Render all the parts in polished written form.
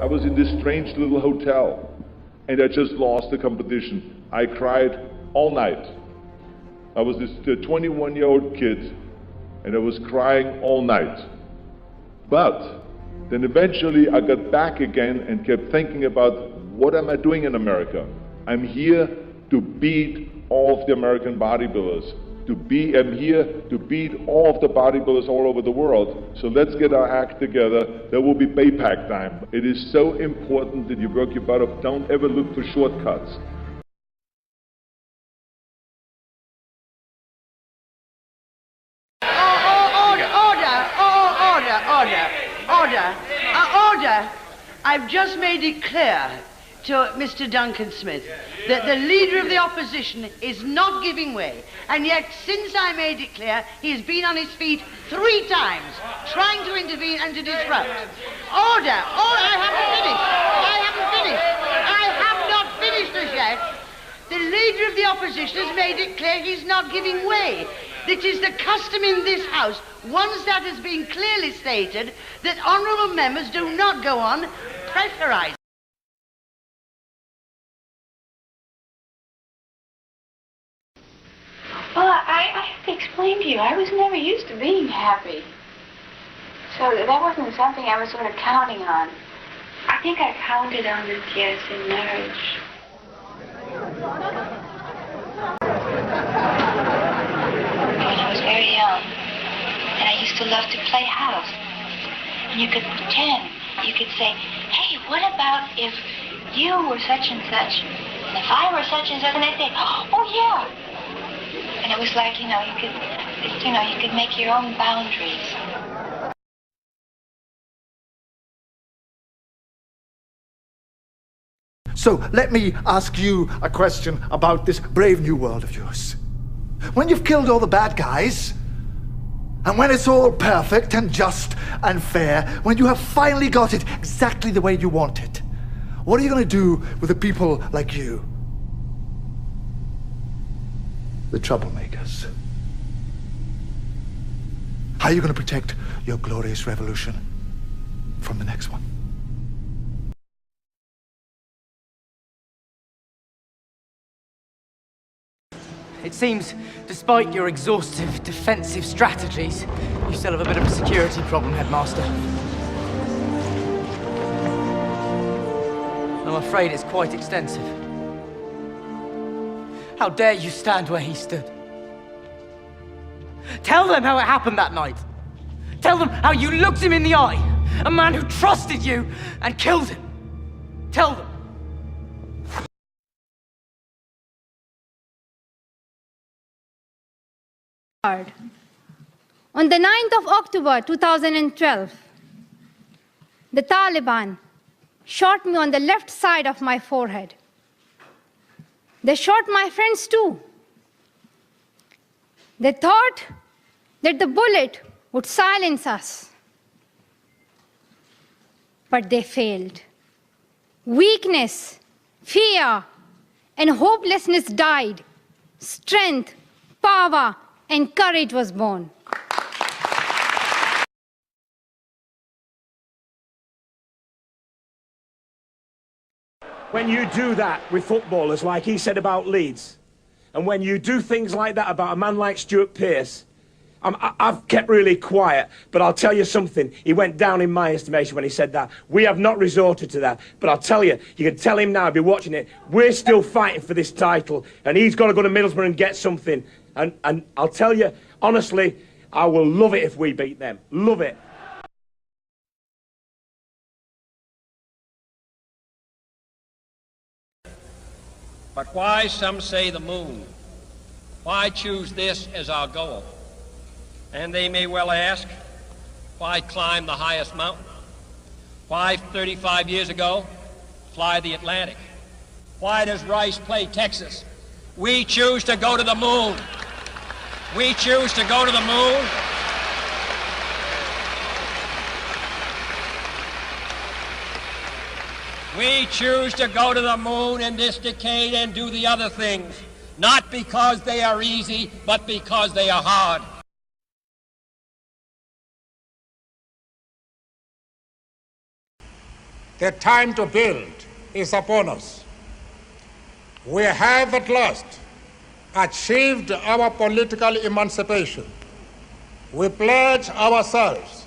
I was in this strange little hotel, and I just lost the competition. I cried all night. I was this 21-year-old kid, and I was crying all night. But then eventually I got back again and kept thinking about, what am I doing in America? I'm here to beat all of the American bodybuilders. I'm here to beat all of the bodybuilders all over the world. So let's get our act together. There will be Baypack time. It is so important that you work your butt off. Don't ever look for shortcuts. Order. I've just made it clear to Mr. Duncan Smith that the leader of the opposition is not giving way, and yet since I made it clear, he has been on his feet 3 times trying to intervene and to disrupt. Order. I have not finished as yet. The leader of the opposition has made it clear he's not giving way. It is the custom in this House, once that has been clearly stated, that honourable members do not go on pressurising. Well, I have to explain to you, I was never used to being happy. So that wasn't something I was sort of counting on. I think I counted on it, yes, in marriage. When I was very young, and I used to love to play house. And you could pretend, you could say, hey, what about if you were such and such, and if I were such and such, and I'd say, oh yeah. And it was like, you could make your own boundaries. So let me ask you a question about this brave new world of yours. When you've killed all the bad guys, and when it's all perfect and just and fair, when you have finally got it exactly the way you want it, what are you going to do with the people like you? The troublemakers. How are you going to protect your glorious revolution from the next one? It seems, despite your exhaustive defensive strategies, you still have a bit of a security problem, Headmaster. I'm afraid it's quite extensive. How dare you stand where he stood? Tell them how it happened that night. Tell them how you looked him in the eye, a man who trusted you, and killed him. Tell them. On the 9th of October 2012, the Taliban shot me on the left side of my forehead. They shot my friends too. They thought that the bullet would silence us. But they failed. Weakness, fear, and hopelessness died. Strength, power, and courage was born. When you do that with footballers, like he said about Leeds, and when you do things like that about a man like Stuart Pearce, I've kept really quiet, but I'll tell you something. He went down in my estimation when he said that. We have not resorted to that, but I'll tell you, you can tell him now, if you're watching it, we're still fighting for this title, and he's got to go to Middlesbrough and get something. And I'll tell you, honestly, I will love it if we beat them. Love it. But why, some say, the moon? Why choose this as our goal? And they may well ask, why climb the highest mountain? Why, 35 years ago, fly the Atlantic? Why does Rice play Texas? We choose to go to the moon. We choose to go to the moon. We choose to go to the moon in this decade and do the other things, not because they are easy, but because they are hard. the time to build is upon us. We have at last achieved our political emancipation. We pledge ourselves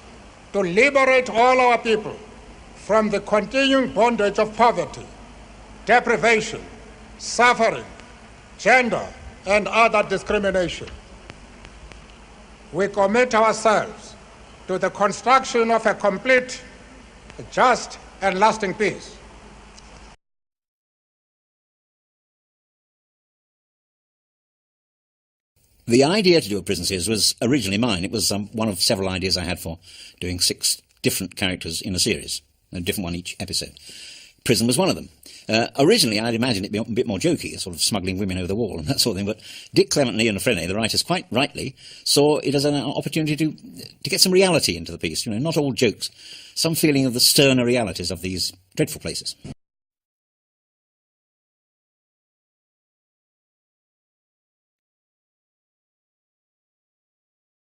to liberate all our people from the continuing bondage of poverty, deprivation, suffering, gender, and other discrimination. We commit ourselves to the construction of a complete, just, and lasting peace. The idea to do a prison series was originally mine. It was one of several ideas I had for doing 6 different characters in a series, a different one each episode. Prison was one of them. Originally, I'd imagined it be a bit more jokey, sort of smuggling women over the wall and that sort of thing, but Dick Clement and Ian Frene, the writers, quite rightly saw it as an opportunity to get some reality into the piece, not all jokes, some feeling of the sterner realities of these dreadful places.